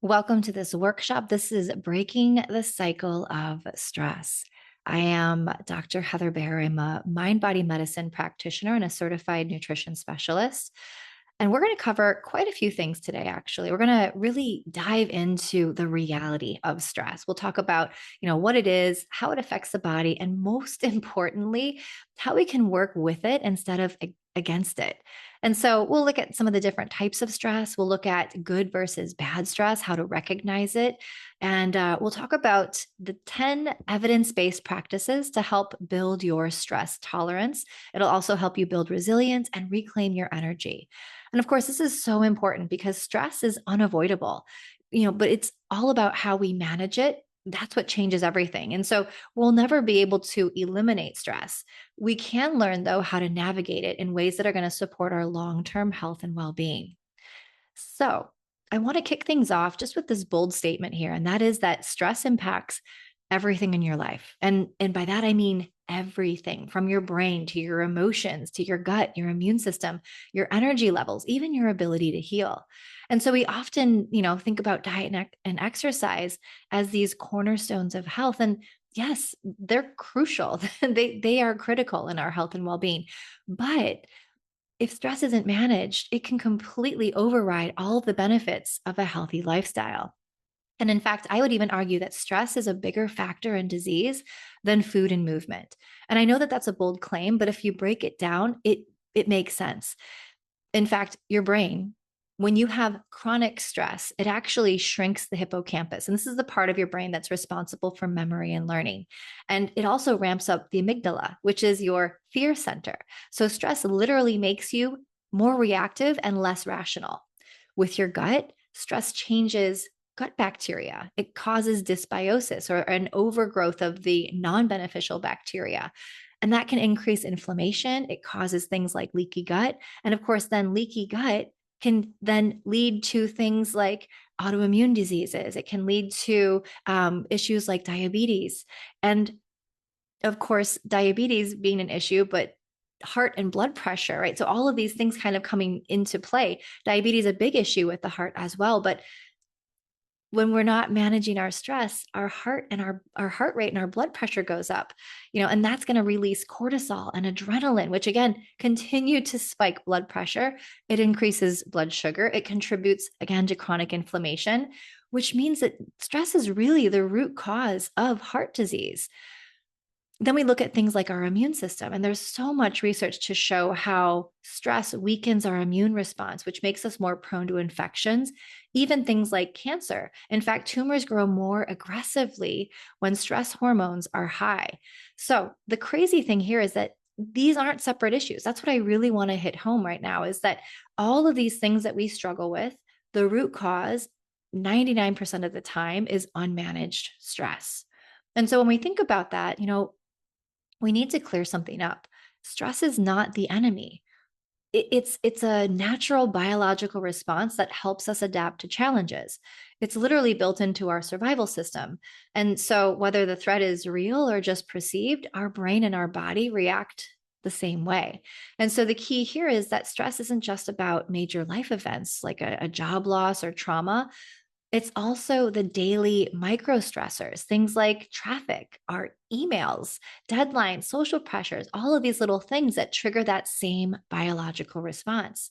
Welcome to this workshop. This is Breaking the Cycle of Stress. I am Dr. Heather Bear. I'm a mind body medicine practitioner and a certified nutrition specialist. And we're going to cover quite a few things today, actually. We're going to really dive into the reality of stress. We'll talk about, what it is, how it affects the body, and most importantly, how we can work with it instead of against it. And so we'll look at some of the different types of stress. We'll look at good versus bad stress, how to recognize it. And we'll talk about the 10 evidence based practices to help build your stress tolerance. It'll also help you build resilience and reclaim your energy. And of course, this is so important because stress is unavoidable, but it's all about how we manage it. That's what changes everything. And so we'll never be able to eliminate stress. We can learn, though, how to navigate it in ways that are going to support our long term health and well being. So, I want to kick things off just with this bold statement here, and that is that stress impacts everything in your life. And by that I mean everything from your brain to your emotions to your gut, your immune system, your energy levels, even your ability to heal. And so we often, think about diet and exercise as these cornerstones of health, and yes, they're crucial. They are critical in our health and well-being. But if stress isn't managed, it can completely override all of the benefits of a healthy lifestyle. And in fact, I would even argue that stress is a bigger factor in disease than food and movement. And I know that that's a bold claim, but if you break it down, it makes sense. In fact, your brain, when you have chronic stress, it actually shrinks the hippocampus. And this is the part of your brain that's responsible for memory and learning. And it also ramps up the amygdala, which is your fear center. So stress literally makes you more reactive and less rational. With your gut, stress changes gut bacteria. It causes dysbiosis or an overgrowth of the non beneficial bacteria. And that can increase inflammation. It causes things like leaky gut. And of course, then leaky gut can then lead to things like autoimmune diseases. It can lead to issues like diabetes. And of course, diabetes being an issue, but heart and blood pressure, right? So all of these things kind of coming into play. Diabetes is a big issue with the heart as well. But when we're not managing our stress, our heart and our heart rate and our blood pressure goes up, and that's going to release cortisol and adrenaline, which again continue to spike blood pressure. It increases blood sugar. It contributes again to chronic inflammation, which means that stress is really the root cause of heart disease. Then we look at things like our immune system, and there's so much research to show how stress weakens our immune response, which makes us more prone to infections, even things like cancer. In fact, tumors grow more aggressively when stress hormones are high. So the crazy thing here is that these aren't separate issues. That's what I really want to hit home right now is that all of these things that we struggle with, the root cause 99% of the time is unmanaged stress. And so when we think about that, we need to clear something up. Stress is not the enemy. It's a natural biological response that helps us adapt to challenges. It's literally built into our survival system. And so whether the threat is real or just perceived, our brain and our body react the same way. And so the key here is that stress isn't just about major life events like a job loss or trauma. It's also the daily micro stressors, things like traffic, our emails, deadlines, social pressures, all of these little things that trigger that same biological response.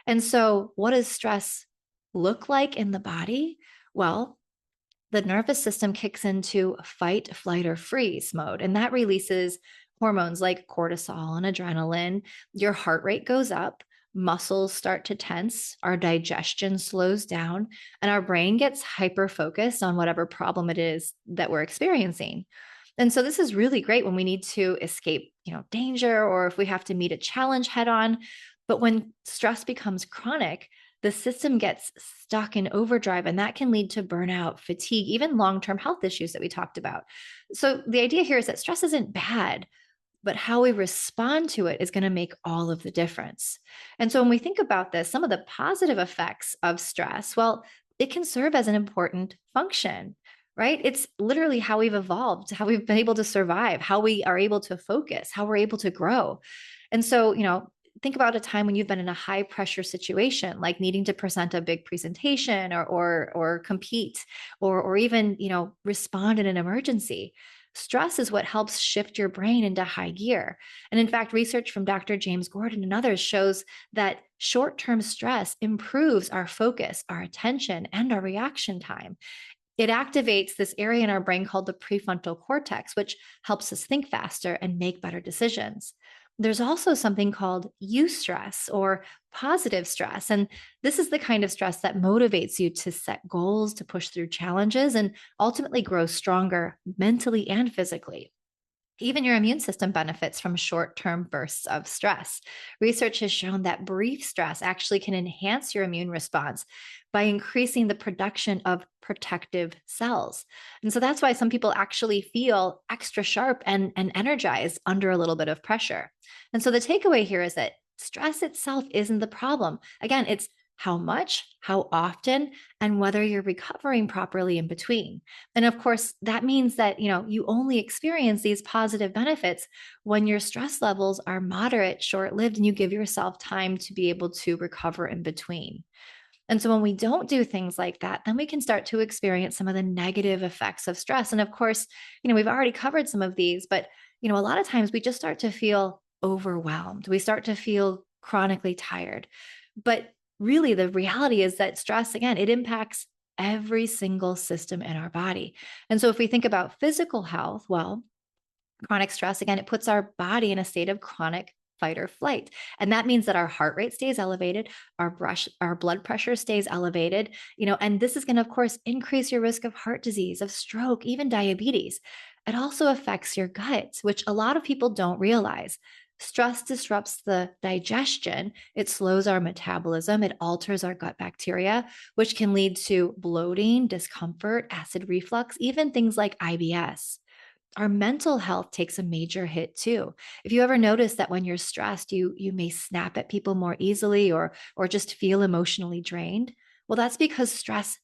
And so, what does stress look like in the body? Well, the nervous system kicks into fight, flight, or freeze mode, and that releases hormones like cortisol and adrenaline. Your heart rate goes up, muscles start to tense, our digestion slows down, and our brain gets hyper focused on whatever problem it is that we're experiencing. And so this is really great when we need to escape, danger or if we have to meet a challenge head on. But when stress becomes chronic, the system gets stuck in overdrive, and that can lead to burnout, fatigue, even long-term health issues that we talked about. So the idea here is that stress isn't bad, but how we respond to it is going to make all of the difference. And so when we think about this, some of the positive effects of stress, well, it can serve as an important function, right? It's literally how we've evolved, how we've been able to survive, how we are able to focus, how we're able to grow. And so, think about a time when you've been in a high pressure situation, like needing to present a big presentation or compete or even, respond in an emergency. Stress is what helps shift your brain into high gear. And in fact, research from Dr. James Gordon and others shows that short-term stress improves our focus, our attention, and our reaction time. It activates this area in our brain called the prefrontal cortex, which helps us think faster and make better decisions. There's also something called eustress or positive stress. And this is the kind of stress that motivates you to set goals, to push through challenges, and ultimately grow stronger mentally and physically. Even your immune system benefits from short term bursts of stress. Research has shown that brief stress actually can enhance your immune response by increasing the production of protective cells. And so that's why some people actually feel extra sharp and energized under a little bit of pressure. And so the takeaway here is that stress itself isn't the problem. Again, it's how much, how often, and whether you're recovering properly in between. And of course, that means that, you only experience these positive benefits when your stress levels are moderate, short-lived, and you give yourself time to be able to recover in between. And so when we don't do things like that, then we can start to experience some of the negative effects of stress. And of course, we've already covered some of these, but a lot of times we just start to feel overwhelmed. We start to feel chronically tired. But really the reality is that stress, again, it impacts every single system in our body. And so if we think about physical health, well, chronic stress, again, it puts our body in a state of chronic fight or flight. And that means that our heart rate stays elevated, our blood pressure stays elevated, and this is going to, of course, increase your risk of heart disease, of stroke, even diabetes. It also affects your gut, which a lot of people don't realize. Stress disrupts the digestion. It slows our metabolism. It alters our gut bacteria, which can lead to bloating, discomfort, acid reflux, even things like IBS. Our mental health takes a major hit too. If you ever notice that when you're stressed, you may snap at people more easily or just feel emotionally drained, well, that's because stress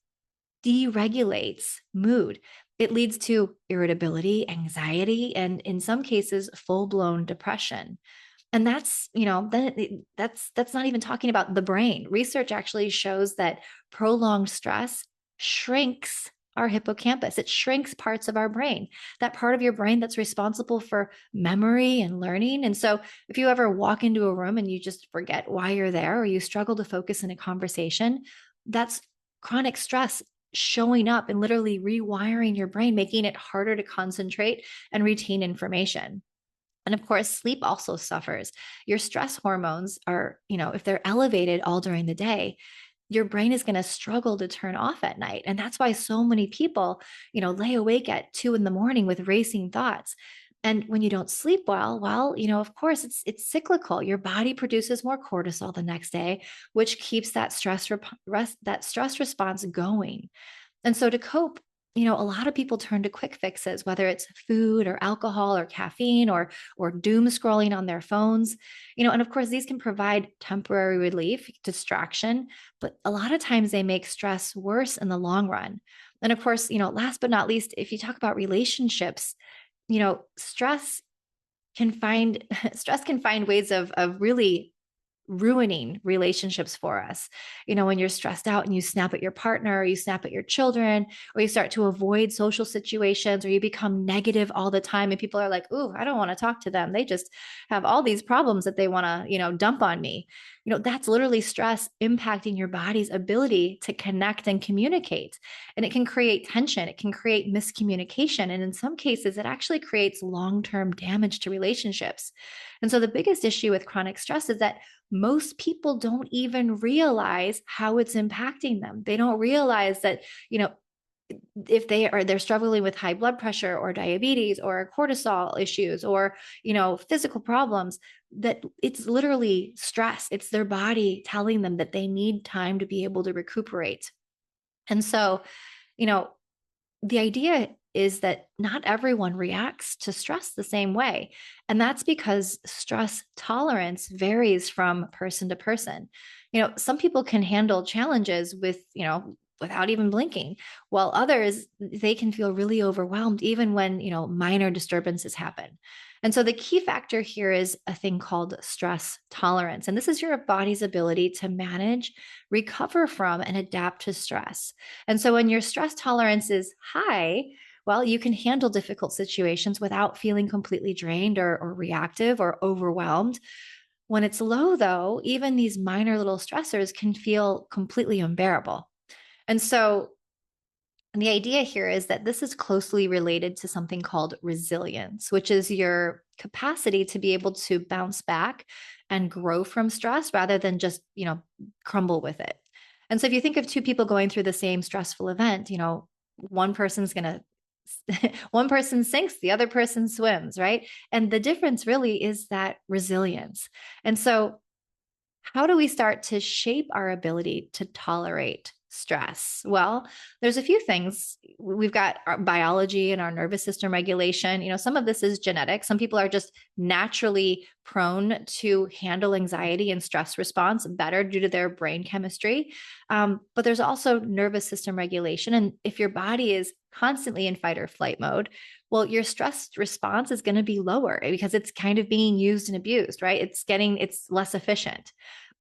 deregulates mood. It leads to irritability, anxiety, and in some cases, full-blown depression. And that's not even talking about the brain. Research actually shows that prolonged stress shrinks our hippocampus. It shrinks parts of our brain, that part of your brain that's responsible for memory and learning. And so if you ever walk into a room and you just forget why you're there, or you struggle to focus in a conversation, that's chronic stress showing up and literally rewiring your brain, making it harder to concentrate and retain information. And of course, sleep also suffers. Your stress hormones are, if they're elevated all during the day, your brain is going to struggle to turn off at night. And that's why so many people, lay awake at 2 a.m. with racing thoughts. And when you don't sleep well, of course, it's cyclical. Your body produces more cortisol the next day, which keeps that that stress response going. And so to cope, a lot of people turn to quick fixes, whether it's food or alcohol or caffeine or doom scrolling on their phones. And of course, these can provide temporary relief, distraction, but a lot of times they make stress worse in the long run. And of course, last but not least, if you talk about relationships, stress can find stress can find ways of really ruining relationships for us. When you're stressed out and you snap at your partner, or you snap at your children, or you start to avoid social situations, or you become negative all the time, and people are like, "Ooh, I don't want to talk to them. They just have all these problems that they want to, dump on me." That's literally stress impacting your body's ability to connect and communicate. And it can create tension, it can create miscommunication. And in some cases, it actually creates long-term damage to relationships. And so the biggest issue with chronic stress is that most people don't even realize how it's impacting them. They don't realize that, if they're struggling with high blood pressure or diabetes or cortisol issues or, physical problems, that it's literally stress. It's their body telling them that they need time to be able to recuperate. And so, you know, the idea is that not everyone reacts to stress the same way. And that's because stress tolerance varies from person to person. Some people can handle challenges without even blinking, while others, they can feel really overwhelmed even when, minor disturbances happen. And so the key factor here is a thing called stress tolerance. And this is your body's ability to manage, recover from, and adapt to stress. And so when your stress tolerance is high, well, you can handle difficult situations without feeling completely drained or reactive or overwhelmed. When it's low, though, even these minor little stressors can feel completely unbearable. And so the idea here is that this is closely related to something called resilience, which is your capacity to be able to bounce back and grow from stress rather than just, crumble with it. And so if you think of two people going through the same stressful event, one person's going to one person sinks, the other person swims, right? And the difference really is that resilience. And so how do we start to shape our ability to tolerate stress? Well, there's a few things. We've got our biology and our nervous system regulation. Some of this is genetic. Some people are just naturally prone to handle anxiety and stress response better due to their brain chemistry. But there's also nervous system regulation. And if your body is constantly in fight or flight mode, well, your stress response is going to be lower because it's kind of being used and abused, right? It's less efficient.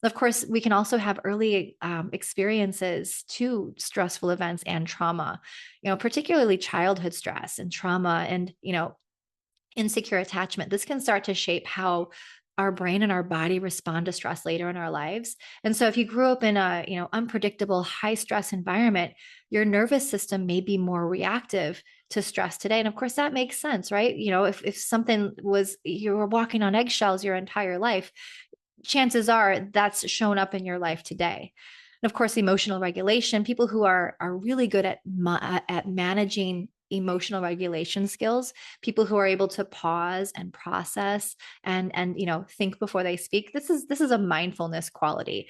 Of course, we can also have early experiences to stressful events and trauma, particularly childhood stress and trauma and, insecure attachment. This can start to shape how our brain and our body respond to stress later in our lives. And so if you grew up in a, unpredictable high stress environment, your nervous system may be more reactive to stress today. And of course that makes sense, right? If something was you were walking on eggshells your entire life, chances are that's shown up in your life today. And of course, emotional regulation, people who are really good at managing emotional regulation skills, people who are able to pause and process and think before they speak. This is a mindfulness quality.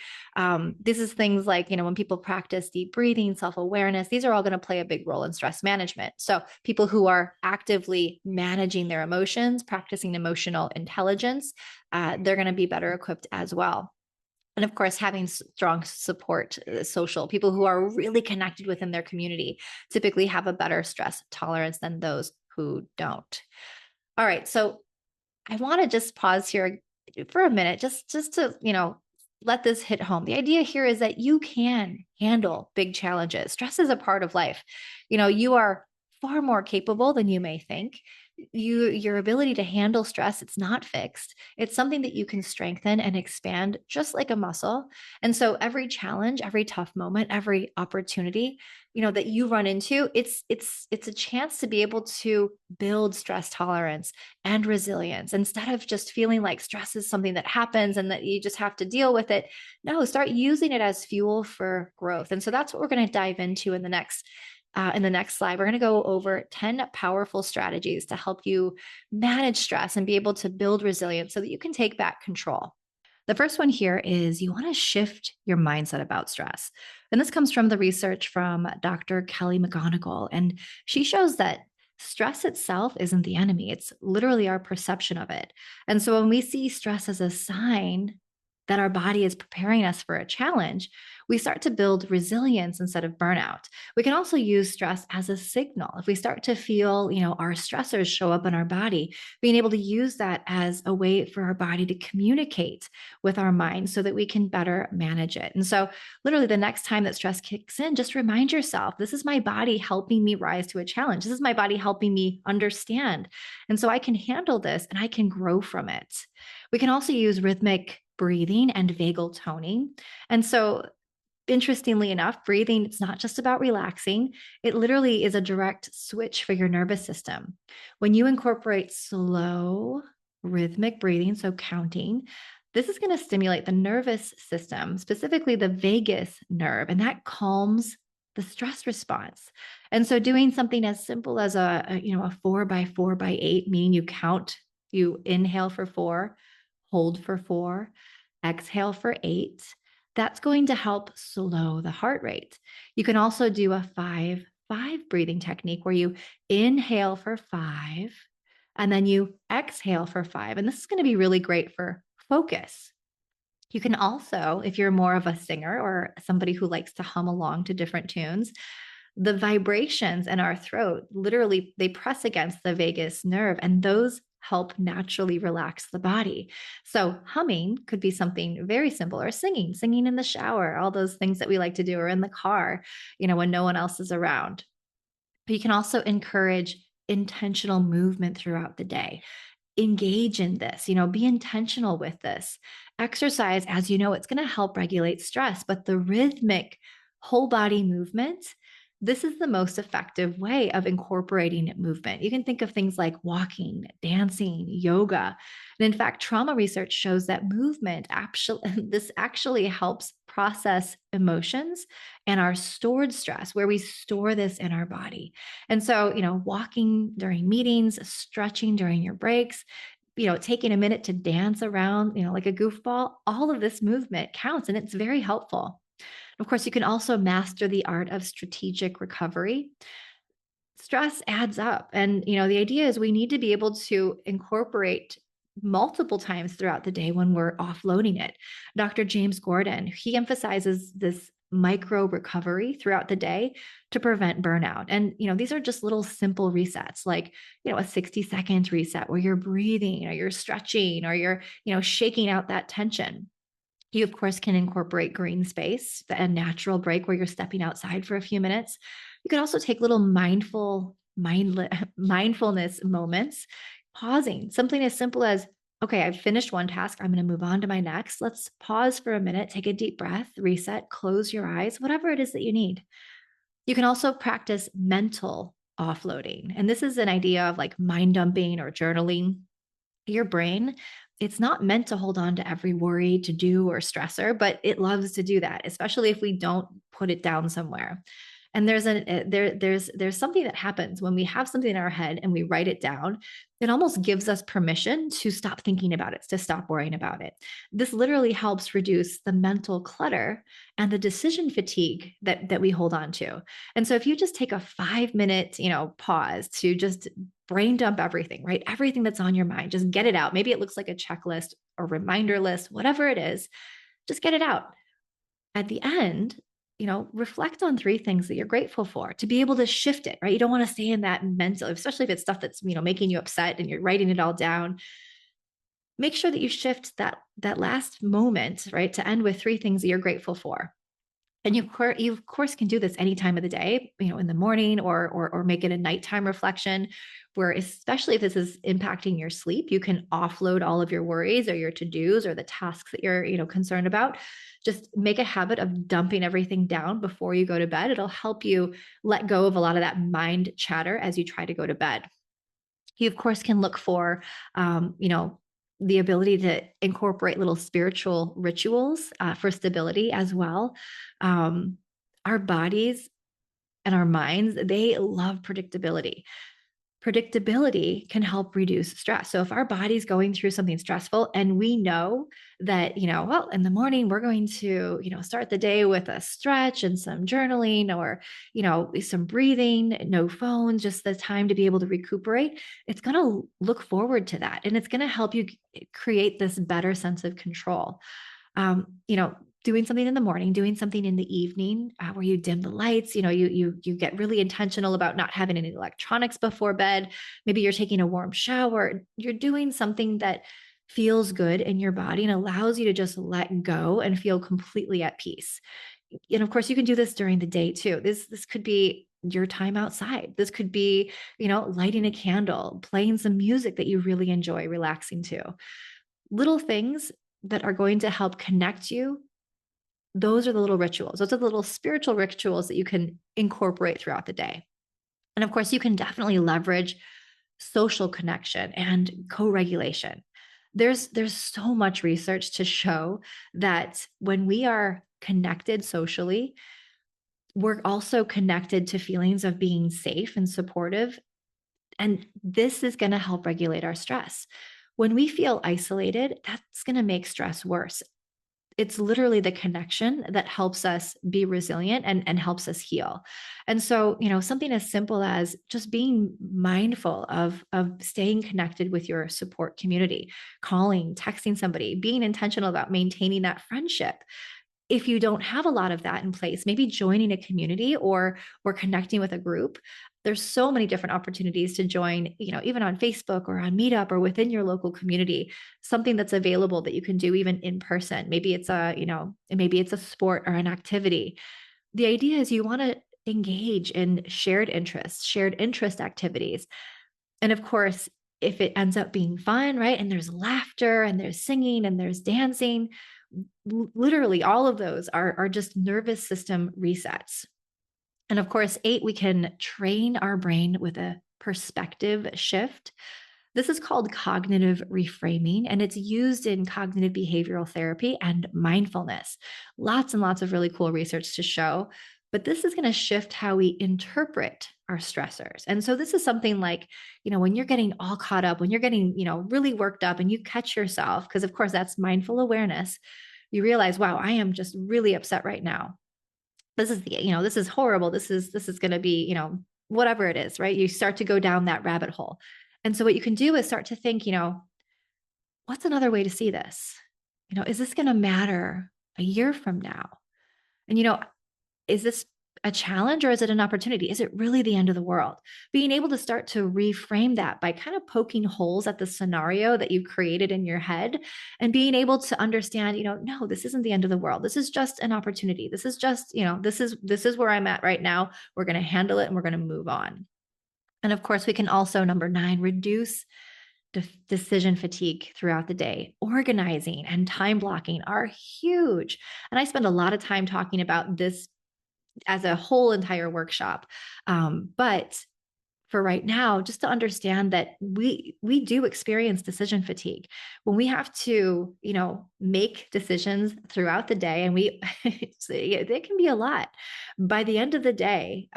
This is things like when people practice deep breathing, self-awareness, these are all going to play a big role in stress management. So people who are actively managing their emotions, practicing emotional intelligence, they're going to be better equipped as well. And of course, having strong support, social people who are really connected within their community typically have a better stress tolerance than those who don't. All right. So I want to just pause here for a minute, just to, let this hit home. The idea here is that you can handle big challenges. Stress is a part of life. You are far more capable than you may think. Your ability to handle stress, it's not fixed. It's something that you can strengthen and expand just like a muscle. And so every challenge, every tough moment, every opportunity, that you run into, it's a chance to be able to build stress tolerance and resilience instead of just feeling like stress is something that happens and that you just have to deal with it. No, start using it as fuel for growth. And so that's what we're going to dive into in the next slide. We're going to go over 10 powerful strategies to help you manage stress and be able to build resilience so that you can take back control. The first one here is you want to shift your mindset about stress. And this comes from the research from Dr. Kelly McGonigal. And she shows that stress itself isn't the enemy, it's literally our perception of it. And so when we see stress as a sign that our body is preparing us for a challenge, we start to build resilience instead of burnout. We can also use stress as a signal. If we start to feel, our stressors show up in our body, being able to use that as a way for our body to communicate with our mind so that we can better manage it. And so literally the next time that stress kicks in, just remind yourself, this is my body helping me rise to a challenge. This is my body helping me understand. And so I can handle this and I can grow from it. We can also use rhythmic breathing and vagal toning. And so interestingly enough, breathing, it's not just about relaxing. It literally is a direct switch for your nervous system. When you incorporate slow, rhythmic breathing, so counting, this is going to stimulate the nervous system, specifically the vagus nerve, and that calms the stress response. And so doing something as simple as a 4 by 4 by 8, meaning you inhale for 4, hold for 4, exhale for 8. That's going to help slow the heart rate. You can also do a 5-5 breathing technique where you inhale for 5 and then you exhale for 5. And this is going to be really great for focus. You can also, if you're more of a singer or somebody who likes to hum along to different tunes, the vibrations in our throat, literally, they press against the vagus nerve, and those help naturally relax the body. So humming could be something very simple, or singing in the shower, all those things that we like to do, or in the car, when no one else is around. But you can also encourage intentional movement throughout the day. Engage in this, be intentional with this. Exercise, as you know, it's going to help regulate stress, but the rhythmic whole body movement, this is the most effective way of incorporating movement. You can think of things like walking, dancing, yoga. And in fact, trauma research shows that movement actually this actually helps process emotions and our stored stress, where we store this in our body. And so, walking during meetings, stretching during your breaks, taking a minute to dance around, like a goofball, all of this movement counts and it's very helpful. Of course, you can also master the art of strategic recovery. Stress adds up. And, the idea is we need to be able to incorporate multiple times throughout the day when we're offloading it. Dr. James Gordon, he emphasizes this micro recovery throughout the day to prevent burnout. And, these are just little simple resets, like, a 60-second reset where you're breathing or you're stretching or you're, shaking out that tension. You, of course, can incorporate green space, a natural break where you're stepping outside for a few minutes. You can also take little mindfulness moments, pausing, something as simple as, okay, I've finished one task. I'm going to move on to my next. Let's pause for a minute, take a deep breath, reset, close your eyes, whatever it is that you need. You can also practice mental offloading. And this is an idea of like mind dumping or journaling. Your brain, it's not meant to hold on to every worry, to do, or stressor, but it loves to do that, especially if we don't put it down somewhere. And there's something that happens when we have something in our head and we write it down. It almost gives us permission to stop thinking about it, to stop worrying about it. This literally helps reduce the mental clutter and the decision fatigue that we hold on to. And so if you just take a 5-minute, pause to just brain dump everything, right? Everything that's on your mind, just get it out. Maybe it looks like a checklist or reminder list, whatever it is, just get it out. At the end, reflect on 3 things that you're grateful for, to be able to shift it, right? You don't want to stay in that mental, especially if it's stuff that's, making you upset and you're writing it all down. Make sure that you shift that last moment, right, to end with 3 things that you're grateful for. And you of course can do this any time of the day, in the morning, or make it a nighttime reflection, where especially if this is impacting your sleep, you can offload all of your worries or your to-dos or the tasks that you're, concerned about. Just make a habit of dumping everything down before you go to bed. It'll help you let go of a lot of that mind chatter as you try to go to bed. You, of course, can look for, the ability to incorporate little spiritual rituals for stability as well. Our bodies and our minds, they love predictability. Predictability can help reduce stress. So if our body's going through something stressful and we know that, well, in the morning we're going to, start the day with a stretch and some journaling, or, some breathing, no phones, just the time to be able to recuperate, it's going to look forward to that. And it's going to help you create this better sense of control. Doing something in the morning, doing something in the evening, where you dim the lights, you get really intentional about not having any electronics before bed. Maybe you're taking a warm shower. You're doing something that feels good in your body and allows you to just let go and feel completely at peace. And of course, you can do this during the day too. This could be your time outside. This could be, lighting a candle, playing some music that you really enjoy, relaxing to. Little things that are going to help connect you. Those are the little rituals. Those are the little spiritual rituals that you can incorporate throughout the day. And of course, you can definitely leverage social connection and co-regulation. There's so much research to show that when we are connected socially, we're also connected to feelings of being safe and supportive. And this is going to help regulate our stress. When we feel isolated, that's going to make stress worse. It's literally the connection that helps us be resilient and helps us heal. And so, something as simple as just being mindful of staying connected with your support community, calling, texting somebody, being intentional about maintaining that friendship. If you don't have a lot of that in place, maybe joining a community or connecting with a group, There's so many different opportunities to join, even on Facebook or on Meetup or within your local community, something that's available that you can do even in person. Maybe it's a sport or an activity. The idea is you want to engage in shared interest activities. And of course, if it ends up being fun, right? And there's laughter and there's singing and there's dancing, literally all of those are just nervous system resets. And of course, 8, we can train our brain with a perspective shift. This is called cognitive reframing, and it's used in cognitive behavioral therapy and mindfulness. Lots and lots of really cool research to show. But this is going to shift how we interpret our stressors. And so this is something like, when you're getting all caught up, when you're getting, really worked up and you catch yourself, because of course that's mindful awareness, you realize, wow, I am just really upset right now. This is horrible. This is going to be, whatever it is, right? You start to go down that rabbit hole. And so what you can do is start to think, what's another way to see this? Is this going to matter a year from now? And, is this a challenge or is it an opportunity? Is it really the end of the world? Being able to start to reframe that by kind of poking holes at the scenario that you've created in your head and being able to understand, no, this isn't the end of the world. This is just an opportunity. This is just, this is where I'm at right now. We're going to handle it and we're going to move on. And of course, we can also, number 9, reduce decision fatigue throughout the day. Organizing and time blocking are huge. And I spend a lot of time talking about this as a whole entire workshop. But for right now, just to understand that we do experience decision fatigue when we have to, make decisions throughout the day, and it can be a lot. By the end of the day,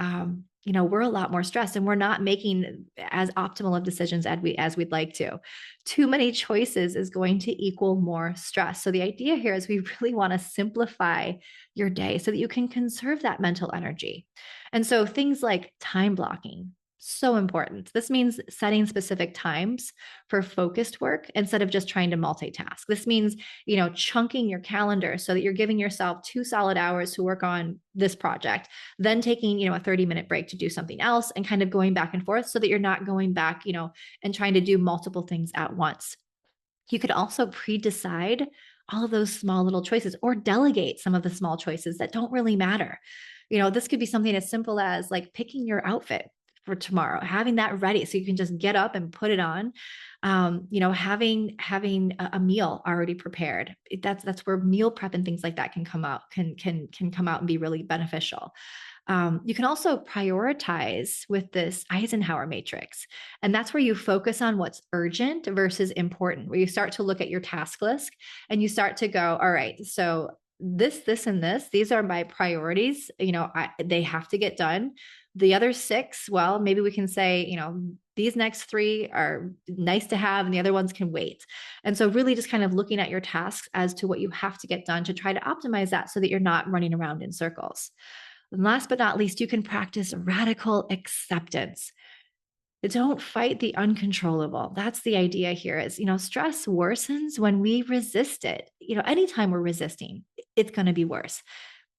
we're a lot more stressed, and we're not making as optimal of decisions as we'd like to. Too many choices is going to equal more stress. So the idea here is we really want to simplify your day so that you can conserve that mental energy. And so things like time blocking, so important. This means setting specific times for focused work instead of just trying to multitask. This means, chunking your calendar so that you're giving yourself 2 solid hours to work on this project, then taking, a 30-minute break to do something else and kind of going back and forth so that you're not going back, and trying to do multiple things at once. You could also pre-decide all of those small little choices or delegate some of the small choices that don't really matter. This could be something as simple as like picking your outfit for tomorrow, having that ready so you can just get up and put it on. Having a meal already prepared. That's where meal prep and things like that can come out, can come out and be really beneficial. You can also prioritize with this Eisenhower matrix. And that's where you focus on what's urgent versus important, where you start to look at your task list and you start to go, all right, so this, and this, these are my priorities. They have to get done. The other 6, well, maybe we can say, these next 3 are nice to have and the other ones can wait. And so really just kind of looking at your tasks as to what you have to get done to try to optimize that so that you're not running around in circles. And last but not least, you can practice radical acceptance. Don't fight the uncontrollable. That's the idea here is, stress worsens when we resist it. Anytime we're resisting, it's going to be worse.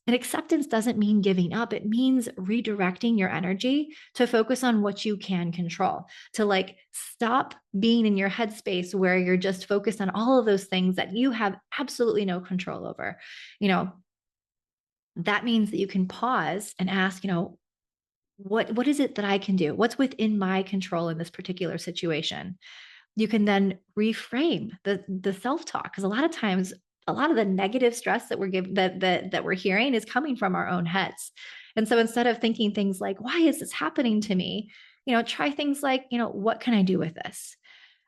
And acceptance doesn't mean giving up. It means redirecting your energy to focus on what you can control, to stop being in your headspace where you're just focused on all of those things that you have absolutely no control over. That means that you can pause and ask, what is it that I can do? What's within my control in this particular situation? You can then reframe the self-talk, because a lot of times, a lot of the negative stress that we're hearing is coming from our own heads. And so instead of thinking things like, why is this happening to me? Try things like, what can I do with this?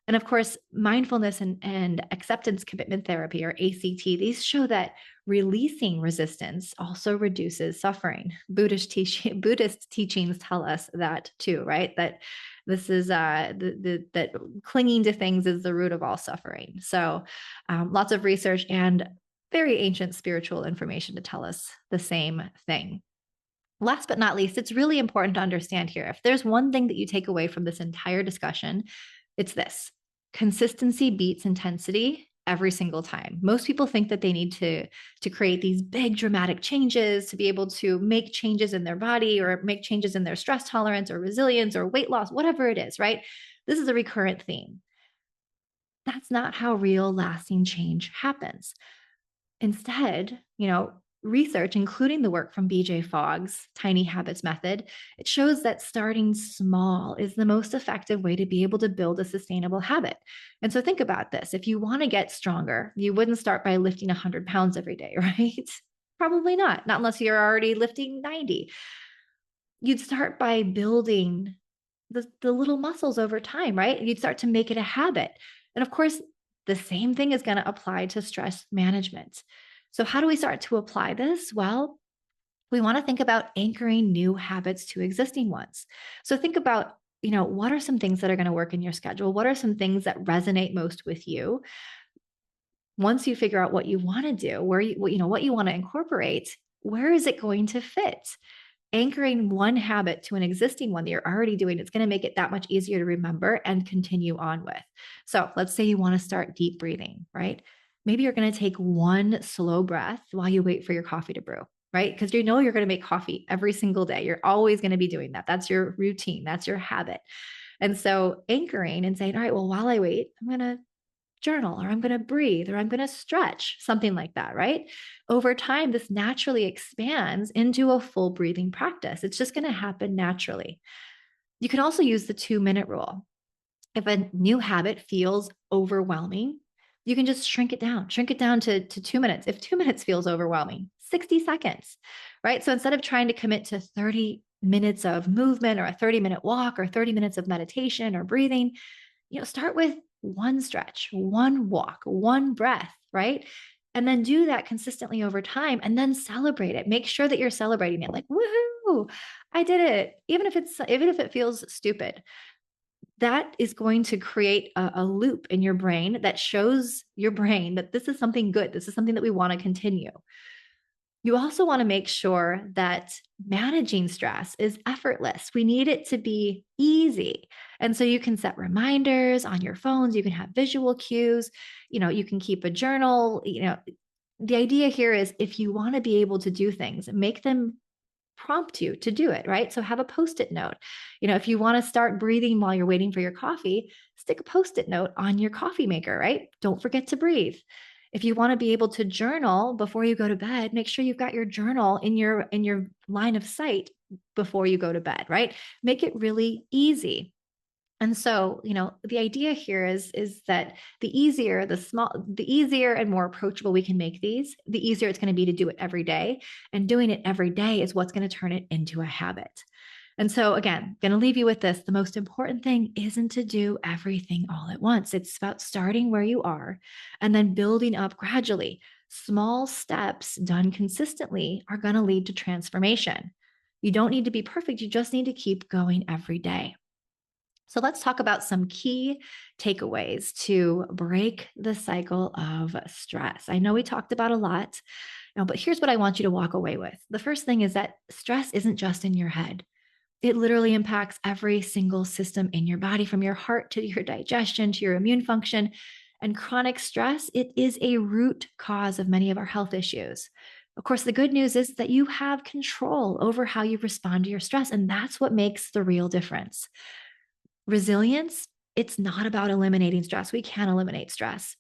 And of course, mindfulness and acceptance commitment therapy, or ACT, these show that releasing resistance also reduces suffering. Buddhist teachings tell us that too, right? That this is that clinging to things is the root of all suffering. So lots of research and very ancient spiritual information to tell us the same thing. Last but not least, it's really important to understand here, if there's one thing that you take away from this entire discussion, it's this: consistency beats intensity, every single time. Most people think that they need to create these big dramatic changes to be able to make changes in their body or make changes in their stress tolerance or resilience or weight loss, whatever it is, right? This is a recurrent theme. That's not how real lasting change happens. Instead, research, including the work from BJ Fogg's Tiny Habits method, it shows that starting small is the most effective way to be able to build a sustainable habit. And so think about this. If you want to get stronger, you wouldn't start by lifting 100 pounds every day, right? Probably not unless you're already lifting 90. You'd start by building the little muscles over time, right? You'd start to make it a habit. And of course, the same thing is going to apply to stress management. So, how do we start to apply this? Well, we want to think about anchoring new habits to existing ones. So, think about what are some things that are going to work in your schedule? What are some things that resonate most with you? Once you figure out what you want to do, what you want to incorporate, where is it going to fit? Anchoring one habit to an existing one that you're already doing, it's going to make it that much easier to remember and continue on with. So let's say you want to start deep breathing, right? Maybe you're going to take one slow breath while you wait for your coffee to brew, right? Because you're going to make coffee every single day. You're always going to be doing that. That's your routine. That's your habit. And so anchoring and saying, all right, well, while I wait, I'm going to journal or I'm going to breathe or I'm going to stretch, something like that, right? Over time, this naturally expands into a full breathing practice. It's just going to happen naturally. You can also use the 2-minute rule. If a new habit feels overwhelming, you can just shrink it down to 2 minutes. If 2 minutes feels overwhelming, 60 seconds, right? So instead of trying to commit to 30 minutes of movement or a 30-minute walk or 30 minutes of meditation or breathing, start with one stretch, one walk, one breath, right? And then do that consistently over time and then celebrate it. Make sure that you're celebrating it like, woohoo, I did it. Even if it feels stupid, that is going to create a loop in your brain that shows your brain that this is something good. This is something that we want to continue. You also want to make sure that managing stress is effortless. We need it to be easy. And so you can set reminders on your phones, you can have visual cues, you can keep a journal, the idea here is if you want to be able to do things, make them prompt you to do it, right? So have a post-it note. If you want to start breathing while you're waiting for your coffee, stick a post-it note on your coffee maker, right? Don't forget to breathe. If you want to be able to journal before you go to bed, make sure you've got your journal in your line of sight before you go to bed, right? Make it really easy. And so, the idea here is that the easier and more approachable we can make these, the easier it's going to be to do it every day. And doing it every day is what's going to turn it into a habit. And so again, going to leave you with this. The most important thing isn't to do everything all at once. It's about starting where you are and then building up gradually. Small steps done consistently are going to lead to transformation. You don't need to be perfect. You just need to keep going every day. So let's talk about some key takeaways to break the cycle of stress. I know we talked about a lot, but here's what I want you to walk away with. The first thing is that stress isn't just in your head. It literally impacts every single system in your body, from your heart to your digestion to your immune function. And chronic stress, it is a root cause of many of our health issues. Of course, the good news is that you have control over how you respond to your stress, and that's what makes the real difference. Resilience, it's not about eliminating stress. We can eliminate stress.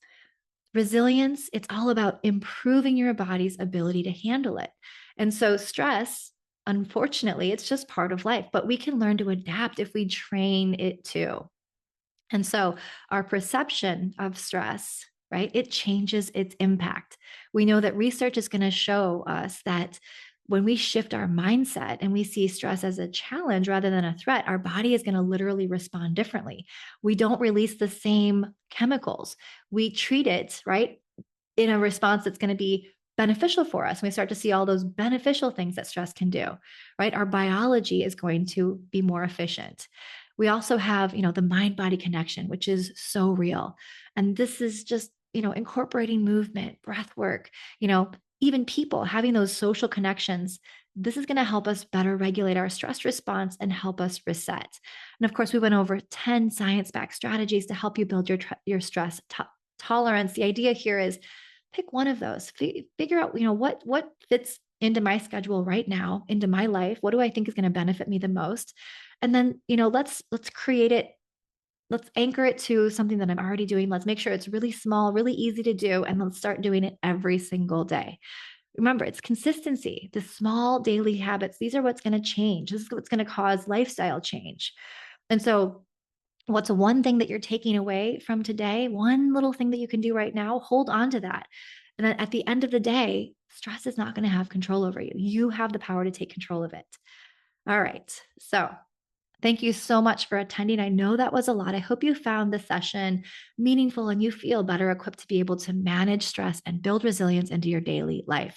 Resilience, it's all about improving your body's ability to handle it. And so stress, unfortunately, it's just part of life, but we can learn to adapt if we train it too. And so our perception of stress, right, it changes its impact. We know that research is going to show us that when we shift our mindset and we see stress as a challenge rather than a threat, our body is going to literally respond differently. We don't release the same chemicals. We treat it, right, in a response that's going to be beneficial for us. And we start to see all those beneficial things that stress can do, right? Our biology is going to be more efficient. We also have, the mind-body connection, which is so real. And this is just, incorporating movement, breath work, even people having those social connections. This is going to help us better regulate our stress response and help us reset. And of course, we went over 10 science-backed strategies to help you build your stress tolerance, the idea here is pick one of those. Figure out, what fits into my schedule right now, into my life. What do I think is going to benefit me the most? And then, let's create it. Let's anchor it to something that I'm already doing. Let's make sure it's really small, really easy to do, and let's start doing it every single day. Remember, it's consistency. The small daily habits, these are what's going to change. This is what's going to cause lifestyle change. And so, what's one thing that you're taking away from today? One little thing that you can do right now, hold on to that. And then at the end of the day, stress is not going to have control over you. You have the power to take control of it. All right. So, thank you so much for attending. I know that was a lot. I hope you found the session meaningful and you feel better equipped to be able to manage stress and build resilience into your daily life.